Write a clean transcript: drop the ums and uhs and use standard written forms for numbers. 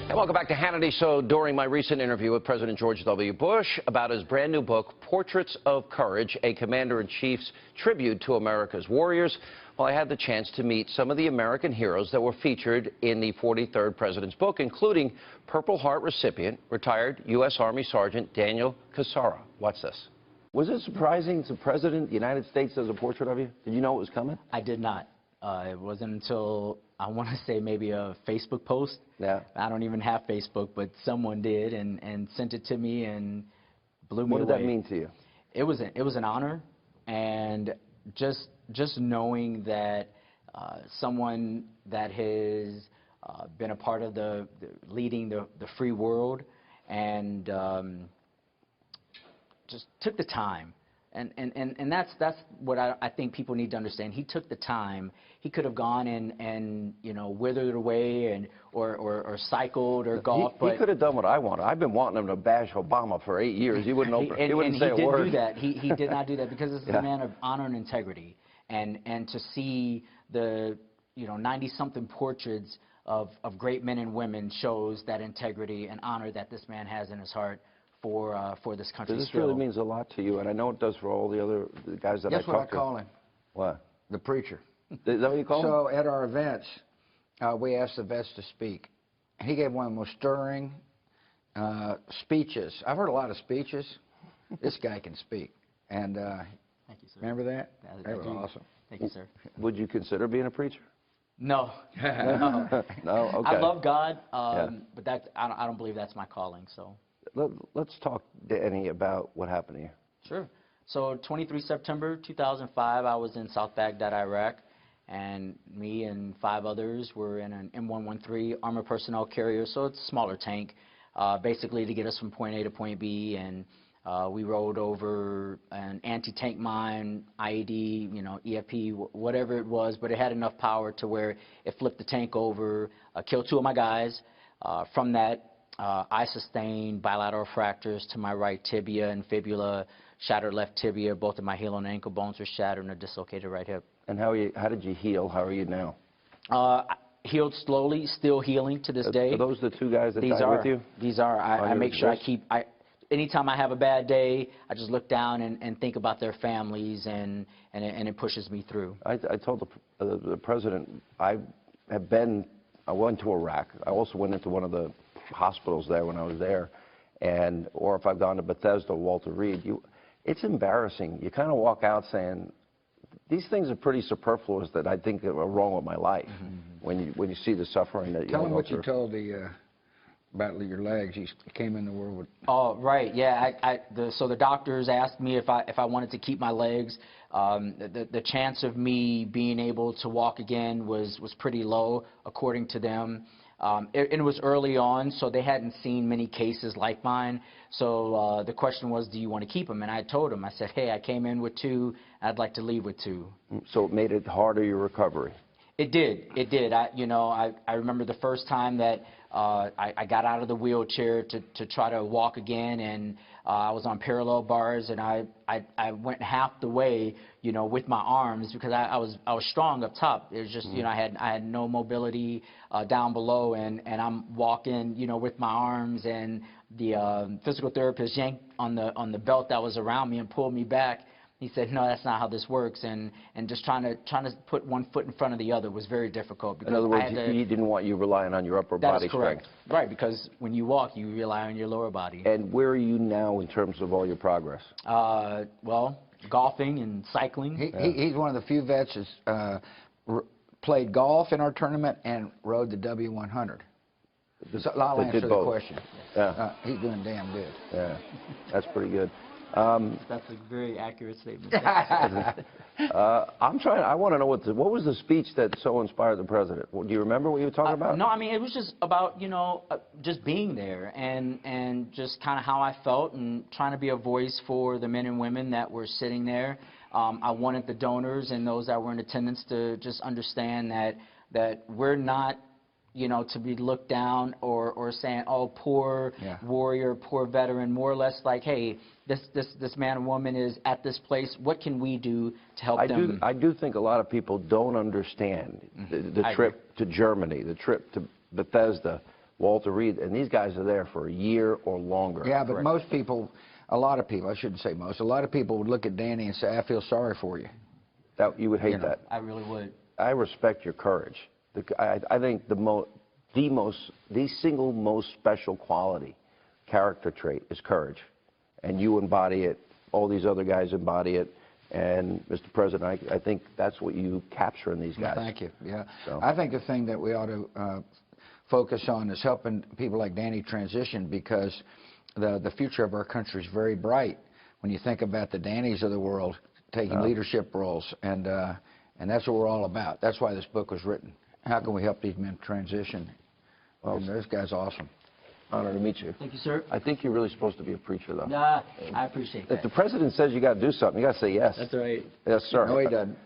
And welcome back to Hannity. So during my recent interview with President George W. Bush about his brand new book, Portraits of Courage, a Commander-in-Chief's tribute to America's warriors, well, I had the chance to meet some of the American heroes that were featured in the 43rd President's book, including Purple Heart recipient, retired U.S. Army Sergeant Daniel Cassara. Watch this. Was it surprising the President of the United States does a portrait of you? Did you know it was coming? I did not. It wasn't until, I want to say, maybe a Facebook post. Yeah. I don't even have Facebook, but someone did and sent it to me and blew me away. What did that mean to you? It was an honor, and just knowing that someone that has been a part of leading the free world and just took the time. And that's what I think people need to understand. He took the time. He could have gone and you know, withered away or cycled or golfed. He could have done what I wanted. I've been wanting him to bash Obama for 8 years. He wouldn't open. He wouldn't say a word. He did do that. He did not do that because this is a man of honor and integrity. And to see the 90-something portraits of great men and women shows that integrity and honor that this man has in his heart for this country. This really means a lot to you, and I know it does for all the other guys that I talk to. Guess what I call him? What? The preacher. Is that what you call him? So at our events, we asked the vets to speak. He gave one of the most stirring speeches. I've heard a lot of speeches. This guy can speak. And thank you, sir. Remember that? That was do. awesome. Thank you, sir. Would you consider being a preacher? No. No. No? Okay. I love God, but I don't believe that's my calling. So. Let's talk, Danny, about what happened to you. Sure. So 23 September 2005, I was in South Baghdad, Iraq, and me and 5 others were in an M113 armored personnel carrier, so it's a smaller tank, basically to get us from point A to point B, and we rode over an anti-tank mine, IED, EFP, whatever it was, but it had enough power to where it flipped the tank over, killed 2 of my guys. From that, I sustained bilateral fractures to my right tibia and fibula, shattered left tibia, both of my heel and ankle bones were shattered, and a dislocated right hip. And how did you heal? How are you now? Healed slowly, still healing to this day. Are those the 2 guys that died with you? These are. I make sure anytime I have a bad day, I just look down and think about their families, and it pushes me through. I told the President, I went to Iraq. I also went into one of the hospitals there when I was there, or if I've gone to Bethesda, Walter Reed, it's embarrassing. You kind of walk out saying, these things are pretty superfluous that I think are wrong with my life. Mm-hmm. when you see the suffering that you Tell him what you told about your legs. You came in the world with. Oh, right, yeah. So the doctors asked me if I wanted to keep my legs. The chance of me being able to walk again was pretty low, according to them. It was early on, so they hadn't seen many cases like mine. So the question was, do you want to keep them? And I told them, I said, hey, I came in with 2. I'd like to leave with 2. So it made it harder, your recovery? It did. It did. I remember the first time that I got out of the wheelchair to try to walk again, and I was on parallel bars, and I went half the way, with my arms, because I was strong up top. It was just, I had no mobility down below, and I'm walking, with my arms, and the physical therapist yanked on the belt that was around me and pulled me back. He said, no, that's not how this works, and just trying to put one foot in front of the other was very difficult. Because in other words, he didn't want you relying on your upper body strength. That is correct. Right, because when you walk, you rely on your lower body. And where are you now in terms of all your progress? Well, golfing and cycling. He's one of the few vets that's played golf in our tournament and rode the W100. So I'll answer the question. Yeah. He's doing damn good. Yeah, that's pretty good. That's a very accurate statement. I want to know what was the speech that so inspired the President? Do you remember what you were talking about? No, I mean, it was just about, just being there and just kind of how I felt and trying to be a voice for the men and women that were sitting there. I wanted the donors and those that were in attendance to just understand that we're not, to be looked down or saying, oh, poor warrior, poor veteran, more or less like, hey, this man or woman is at this place. What can we do to help them? I do think a lot of people don't understand the trip to Germany, the trip to Bethesda, Walter Reed, and these guys are there for a year or longer. Yeah, but correct? most people, a lot of people, I shouldn't say most, a lot of people would look at Danny and say, I feel sorry for you. That, you would hate You know. that. I really would. I respect your courage. I think the single most special quality, character trait, is courage. And you embody it. All these other guys embody it. And, Mr. President, I think that's what you capture in these guys. Well, thank you. Yeah. So. I think the thing that we ought to focus on is helping people like Danny transition, because the future of our country is very bright when you think about the Dannys of the world taking leadership roles, and that's what we're all about. That's why this book was written. How can we help these men transition? Well, and this guy's awesome. Honor to meet you. Thank you, sir. I think you're really supposed to be a preacher, though. Nah, I appreciate that. If the president says you got to do something, you got to say yes. That's right. Yes, sir. No, he doesn't.